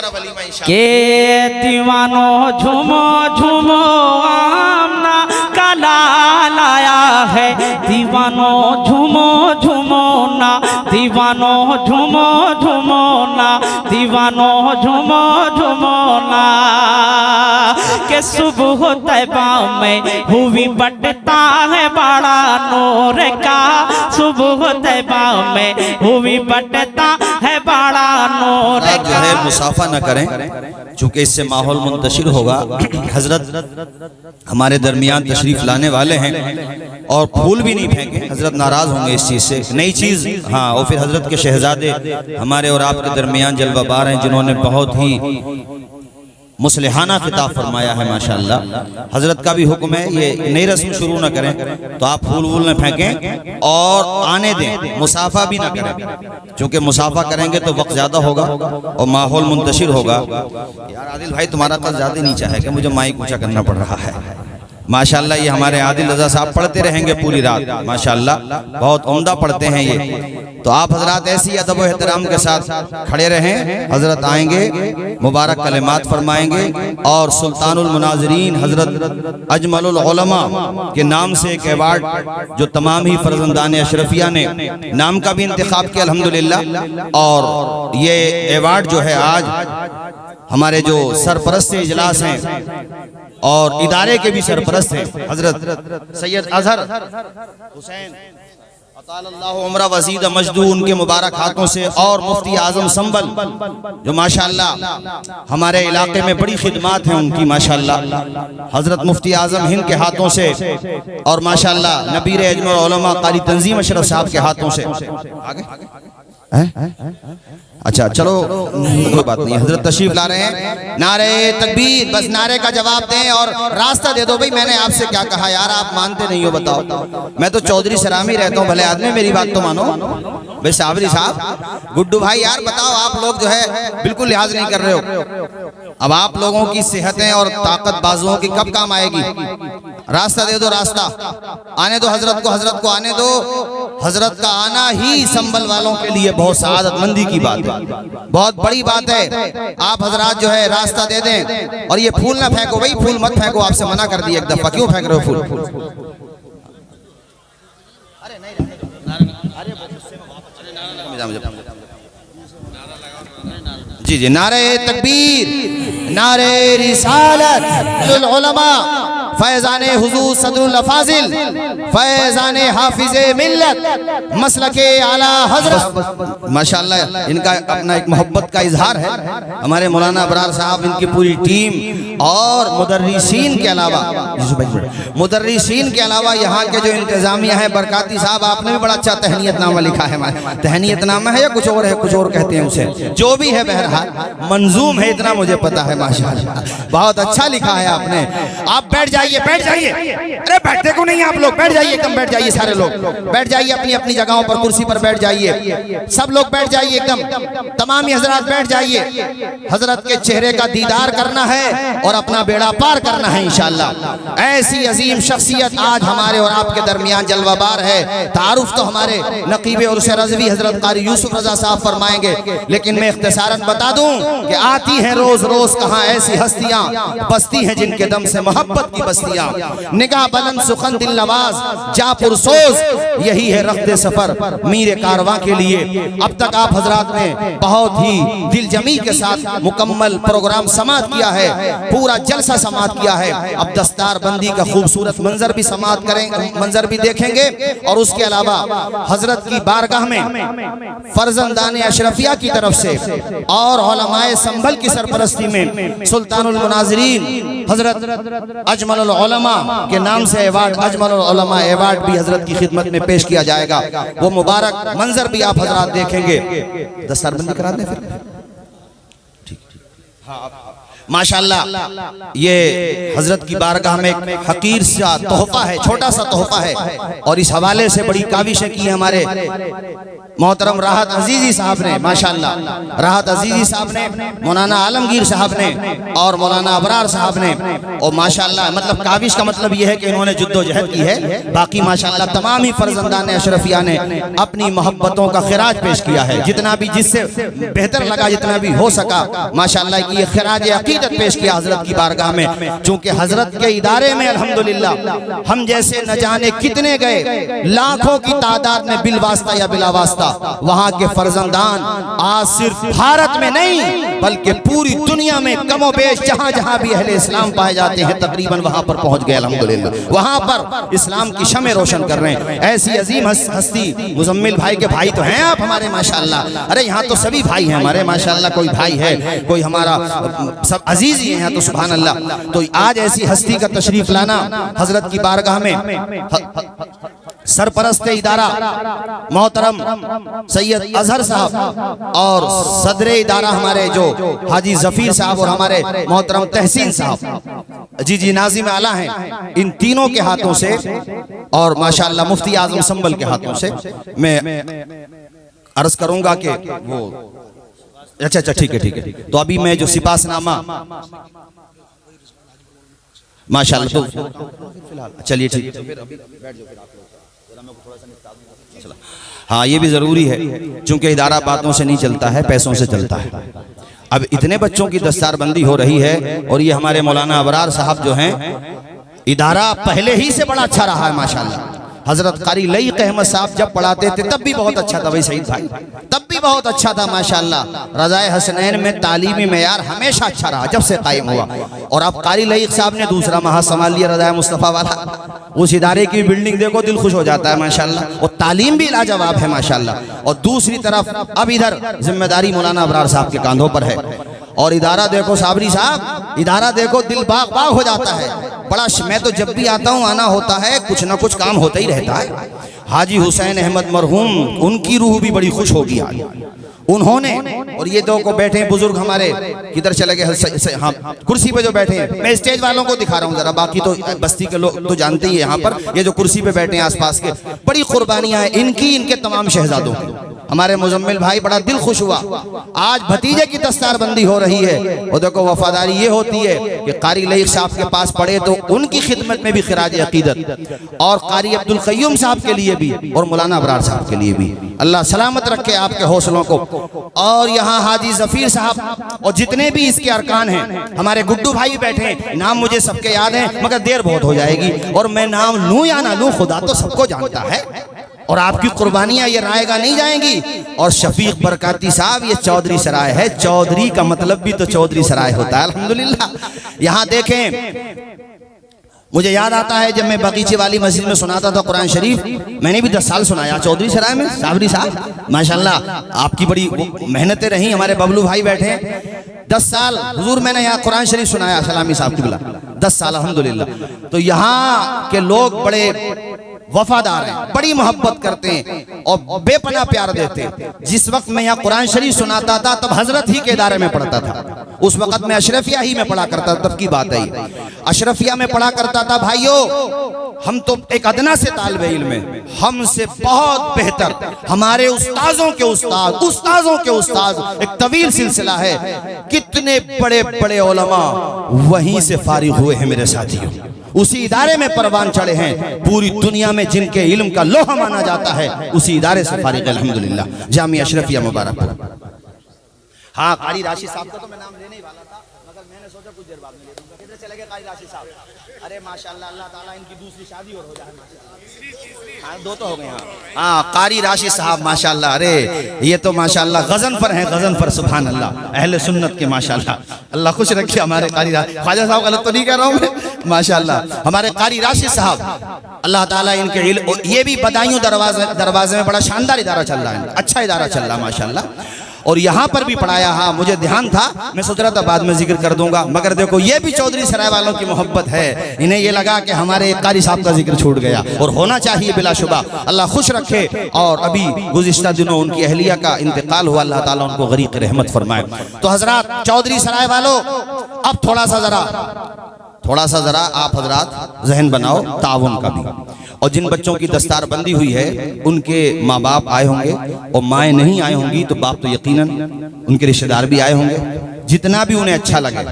तुम्हारा वलीमा इंशाअल्लाह। के दीवानो झूमो झूमो आमना काला लाया है, दीवानो झूमो झूमो ना, दीवानो झूमो झूमो ना, दीवानो झूमो झूमो ना। के सुबह तैबा में हुई बढ़ता है बड़ा नूर का, सुबह तैबा में हुई बढ़ता है बड़ा नूर जो का। है मुसाफा न करें चूंकि इससे माहौल मुंतशिर होगा। हजरत हमारे दरमियान तशरीफ लाने वाले हैं और फूल भी नहीं फेंके, हजरत नाराज होंगे इस चीज़ से। नई चीज़ हाँ, और फिर हजरत के शहजादे हमारे और आपके दरमियान जलवाबार हैं जिन्होंने बहुत ही मुसलिहाना खिताब फरमाया है माशाअल्लाह। हजरत का भी हुक्म है ये नई रस्म शुरू न करें तो आप फूल वूल न फेंकें और आने दें, मुसाफा भी ना करें क्योंकि मुसाफा करेंगे तो वक्त ज़्यादा होगा और माहौल मुंतशिर होगा। यार आदिल भाई तुम्हारा कल ज़्यादा नीचा है कि मुझे माइक ऊंचा करना पड़ रहा है माशाअल्लाह। ये हमारे आदिल रजा साहब पढ़ते रहेंगे पूरी रात माशाअल्लाह, बहुत उम्दा पढ़ते हैं ये। तो आप हजरात ऐसी अदब व एहतराम के साथ खड़े रहें, हजरत आएंगे मुबारक कलिमात फरमाएंगे और सुल्तानुल मुनाज़रीन हजरत अजमलुल उलमा के नाम से एक अवार्ड जो तमाम ही फर्जंदान अशरफिया ने नाम का भी इंतखाब किया अल्हम्दुलिल्लाह। और ये अवार्ड जो है आज हमारे जो सरपरस्त इजलास हैं और इदारे के भी सरपरस्त हैं हजरत सैयद अजहर हुसैन अतालल्लाहु उम्रा वज़ीद मजदू, उनके मुबारक हाथों से, और मुफ्ती आजम संबल जो माशाअल्लाह हमारे इलाके में बड़ी खिदमात हैं उनकी माशाअल्लाह, हजरत मुफ्ती आजम हिंद के हाथों से और माशाअल्लाह नबीर अजमल उलमा कारी तंजीम अशरफ साहब के हाथों से। आगे अच्छा चलो कोई बात नहीं, हजरत तशरीफ ला रहे हैं। नारे तकबीर, बस नारे का जवाब दें और रास्ता दे दो। भाई मैंने आपसे क्या कहा यार, आप मानते नहीं हो बताओ। मैं तो चौधरी सरामी रहता हूँ, भले आदमी मेरी बात तो मानो। भाई साबरी साहब, गुड्डू भाई यार बताओ, आप लोग जो है बिल्कुल लिहाज नहीं कर रहे हो। अब आप लोगों की सेहतें और ताकत बाजुओं की कब काम आएगी? रास्ता दे दो, रास्ता आने दो हजरत को आने दो। हजरत का आना ही संभल वालों के लिए बहुत सआदतमंदी की बात है, बहुत बड़ी बात है। आप हजरात जो है रास्ता दे दें और ये फूल ना फेंको, भाई फूल मत फेंको, आपसे मना कर दिया एक दफा, क्यों फेंक रहे हो फूल? जी जी, नारे तकबीर, नारे रिसालत उलमा, फैज़ाने हुजूर सदरुल अफाजिल, फैज़ाने हाफिज़े मिल्लत, मसलके आला हज़रत। माशाअल्लाह इनका अपना एक मोहब्बत का इजहार है। हमारे मौलाना अबरार साहब, इनकी पूरी टीम और मुदर्रिसीन के अलावा यहाँ के जो इंतजामिया है, बरकाती साहब आपने भी बड़ा अच्छा तहनीतनामा लिखा है। तहनीतनामा है या कुछ और है? कुछ और कहते हैं उसे, जो भी है बहरहाल मंजूम है, इतना मुझे पता है माशाअल्लाह, बहुत अच्छा लिखा है आपने। आप बैठ जाइए, बैठ जाइए। अरे बैठते क्यों नहीं आप लोग? बैठ जाइए, एकदम बैठ जाइए, सारे लोग बैठ जाइए अपनी अपनी जगहों पर, कुर्सी पर बैठ जाइए, सब लोग बैठ जाइए एकदम, तमाम ही हजरात बैठ जाइए। हजरत के चेहरे का दीदार करना है और अपना बेड़ा पार करना है इंशाअल्लाह। ऐसी अजीम शख्सियत आज हमारे और आपके दरमियान जलवाबार है। तारुफ तो हमारे नकीब उर्स रज़वी हजरत कारी यूसुफ रजा साहब फरमाएंगे, लेकिन मैं इख्तिसारन बता दूं कि आती हैं रोज रोज कहां ऐसी हस्तियां बसती हैं जिनके दम से मोहब्बत की बस्तियां। निगाह बुलंद सुखन दिल नवाज जा पुरसोज, यही है रफ्ते सफर मीरे कारवां के लिए। अब तक आप हजरात ने बहुत ही दिलजमी के साथ मुकम्मल प्रोग्राम समाअत किया है, पूरा जलसा समाअत किया है। अब दस्तार बंदी का खूबसूरत मंजर भी समाअत करेंगे, मंजर भी देखेंगे। और उसके अलावा हजरत की बारगाह में फर्जंदाने अशरफिया की तरफ से और उलमाए संभल की सरपरस्ती में सुल्तानुल मुनाज़रीन हजरत अजमलुल उलमा के नाम से अवार्ड, अजमलुल उलमा अवार्ड भी हजरत की खिदमत में पेश किया जाएगा। वो मुबारक मंजर भी आप हजरात देखेंगे। दस्तारबंदी करा दें फिर। ठीक, हाँ माशाअल्लाह ये हजरत की बारगाह में एक हकीर सा तोहफा है, छोटा सा तोहफा है, और इस हवाले से बड़ी काविशें की है हमारे मोहतरम राहत अजीजी साहब ने। माशाअल्लाह राहत अजीजी साहब ने, मौलाना आलमगीर साहब ने और मौलाना अबरार साहब ने, और माशाअल्लाह मतलब काविश का मतलब यह है कि इन्होंने जुद्दोजहद की है। बाकी माशाअल्लाह तमाम ही फर्जंदान अशरफिया ने अपनी मोहब्बतों का खिराज पेश किया है, जितना भी जिससे बेहतर लगा, जितना भी हो सका माशाअल्लाह की ये खिराज अकीदत पेश किया हजरत की बारगाह में। चूंकि हजरत के इदारे में अल्हम्दुलिल्लाह हम जैसे न जाने कितने गए, लाखों की तादाद में बिलवास्ता या बिलावास्ता वहां के फर्जंदान आज सिर्फ भारत में नहीं बल्कि पूरी दुनिया में कमोबेश जहां जहां भी अहले इस्लाम पाए जाते हैं तकरीबन वहां पर पहुंच गए अल्हम्दुलिल्लाह, वहां पर इस्लाम की शमे रोशन कर रहे हैं। ऐसी अजीम हस्ती मुजम्मिल भाई के भाई तो हैं आप हमारे माशाअल्लाह। अरे यहाँ तो सभी भाई हैं हमारे माशाअल्लाह, कोई भाई है कोई हमारा सब अजीज ही हैं, तो सुभान अल्लाह। तो आज ऐसी हस्ती का तशरीफ लाना हजरत की बारगाह में सरपरस्त इदारा मोहतरम सैयद अजहर साहब और सदरे इदारा हमारे जो हाजी जफीर साहब और हमारे मोहतरम तहसीन साहब जी नाजिम आला हैं, इन तीनों के हाथों से और माशाअल्लाह मुफ्ती आजम संभल के हाथों से मैं अर्ज करूंगा कि वो अच्छा ठीक है। तो अभी मैं जो सिपासनामा माशाअल्लाह, तो चलिए ठीक, हाँ ये भी जरूरी है क्योंकि इदारा बातों से नहीं चलता है, पैसों से चलता है। अब इतने बच्चों की दस्तारबंदी हो रही है और ये हमारे मौलाना अबरार साहब जो हैं, इदारा पहले ही से बड़ा अच्छा रहा है माशाअल्लाह। हजरत कारी लईक अहमद साहब जब पढ़ाते थे तब भी बहुत अच्छा था भाई सईद भाई, तब भी बहुत अच्छा था माशाअल्लाह। रज़ाए हसनैन में तालीमी मेयार हमेशा अच्छा रहा जब से कायम हुआ। और अब कारी लईक साहब ने दूसरा महा संभाल लिया रज़ाए मुस्तफ़ा वाला, उस इदारे की बिल्डिंग देखो दिल खुश हो जाता है माशाअल्लाह, और तालीम भी लाजवाब है माशाअल्लाह। और दूसरी तरफ अब इधर जिम्मेदारी मौलाना अबरार साहब के कांधों पर है, और इदारा देखो साबरी साहब, इदारा देखो दिल बाग बाग हो जाता है बड़ा। मैं तो जब भी आता हूँ आना होता है कुछ ना कुछ काम होता ही रहता है। हाजी हुसैन अहमद मरहूम, उनकी रूह भी बड़ी खुश होगी आज उन्होंने, और ये दो को बैठे हैं बुजुर्ग हमारे, किधर चले गए, हाँ कुर्सी पे जो बैठे हैं, मैं स्टेज वालों को दिखा रहा हूँ जरा, बाकी तो बस्ती के लोग तो जानते ही है। यहाँ पर ये जो कुर्सी पे बैठे हैं आसपास के, बड़ी कुर्बानियां हैं इनकी, इनके तमाम शहजादों की। हमारे मुजम्मिल भाई बड़ा दिल खुश हुआ, आज भतीजे की दस्तारबंदी हो रही है। और देखो वफादारी ये होती है कि कारी लईक साहब के पास पढ़े तो उनकी खिदमत में भी खिराज अकीदत, और कारी अब्दुल कय्यूम साहब के लिए भी और मौलाना अबरार साहब के लिए भी। अल्लाह सलामत रखे आपके हौसलों को। और यहाँ हाजी जफीर साहब और जितने भी इसके अरकान हैं, हमारे गुड्डू भाई बैठे हैं, नाम मुझे सबके याद हैं मगर देर बहुत हो जाएगी, और मैं नाम लूँ या ना लूँ खुदा तो सबको जानता है, और आपकी कुर्बानियां ये रायगा नहीं जाएंगी। और शफीक बरकाती साहब ये चौधरी सराय है, चौधरी का मतलब भी तो चौधरी सराय होता है अल्हम्दुलिल्लाह। यहाँ देखें मुझे याद आता है जब मैं बगीचे वाली मस्जिद में सुनाता था कुरान शरीफ, मैंने भी 10 साल सुनाया चौधरी सराय में। साबरी साहब माशाल्लाह आपकी बड़ी मेहनतें रही, हमारे बबलू भाई बैठे हैं 10 साल हुजूर मैंने यहाँ कुरान शरीफ सुनाया सलामी साहब की बिला 10 साल अल्हम्दुलिल्लाह। तो यहाँ के लोग बड़े वफादार हैं, बड़ी मोहब्बत करते हैं और बेपनाह प्यार देते हैं। जिस वक्त मैं यहाँ कुरान शरीफ सुनाता था तब हजरत ही के इदारे में पढ़ता था, उस वक्त मैं अशरफिया ही में पढ़ा करता था, तब की बात है। अशरफिया में पढ़ा करता था भाइयों, हम तो एक अदना से तालिब इल्म हैं, हमसे बहुत बेहतर हमारे उस्ताजों के उस्ताद, उस्ताजों के उस्ताद, एक तवील सिलसिला है। कितने बड़े बड़े उलमा वहीं से फारिग हुए हैं मेरे साथियों, उसी इदारे में परवान चढ़े हैं। पूरी दुनिया में जिनके इल्म का लोहा माना जाता है उसी इदारे से फारिग अल्हम्दुलिल्लाह, जामिया अशरफिया मुबारक। हाँ कारी राशि साहब का तो मैं नाम लेने ही वाला था मगर मैंने सोचा कुछ देर बाद में ले दूंगा। किधर चले गए कारी राशि साहब? अरे माशाल्लाह अल्लाह ताला इनकी दूसरी शादी और हो जाए माशाल्लाह। हाँ 2 तो हो गए। हाँ कारी राशि साहब माशाल्लाह, अरे ये तो माशाल्लाह गजनफर हैं, गजनफर सुभान अल्लाह, अहले सुन्नत के माशाल्लाह। अल्लाह खुश रखे हमारे कारी ख्वाजा साहब, गलत तो नहीं कह रहा हूँ मैं माशाल्लाह। हमारे कारी राशि साहब अल्लाह ताला इनके इल्म, ये भी बदायूं दरवाजे में बड़ा शानदार इदारा चल रहा है, अच्छा इदारा चल रहा है माशाल्लाह। और यहाँ पर भी पढ़ाया। हाँ मुझे ध्यान था, मैं सोच रहा था बाद में जिक्र कर दूंगा, मगर देखो ये भी चौधरी सराय वालों की मोहब्बत है। इन्हें ये लगा कि हमारे एक कारी साहब का जिक्र छूट गया, और होना चाहिए बिलाशुबा। अल्लाह खुश रखे। और अभी गुज़िश्ता दिनों उनकी अहलिया का इंतकाल हुआ, अल्लाह ताला उनको गरीक़ रहमत फरमाए। तो हजरात चौधरी सराय वालों, अब थोड़ा सा जरा आप हजरात जहन बनाओ ताउन का भी। और जिन बच्चों की दस्तार बंदी हुई है उनके माँ बाप आए होंगे, और माएँ नहीं आई होंगी तो बाप तो यकीनन उनके रिश्तेदार भी आए होंगे। जितना भी उन्हें अच्छा लगे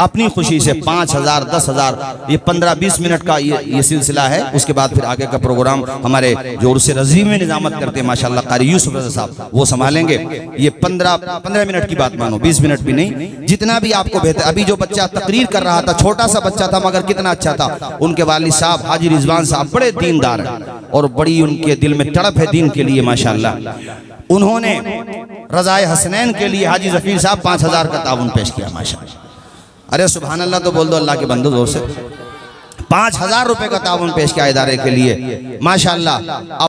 अपनी खुशी से 5,000 10,000 ये 15-20 मिनट का ये सिलसिला है। उसके बाद फिर आगे का प्रोग्राम हमारे जो उर्स रज़ी में निजामत करते हैं माशाल्लाह कारी यूसुफ रज़ा साहब, वो संभालेंगे। ये 15 मिनट की बात मानो, 20 मिनट भी नहीं, जितना भी आपको बेहतर। अभी जो बच्चा तकरीर कर रहा था छोटा सा बच्चा था मगर कितना अच्छा था। उनके वालिद साहब हाजी रिजवान साहब बड़े दीनदार हैं और बड़ी उनके दिल में तड़प है दीन के लिए माशाल्लाह। उन्होंने रज़ाए हसनैन के लिए हाजी ज़फ़ीर साहब 5,000 का ताउन पेश किया माशाल्लाह। अरे सुभान अल्लाह तो बोल दो अल्लाह के बंदो जोर से। 5,000 रुपए का ताउन पेश किया इदारे के लिए माशाल्लाह।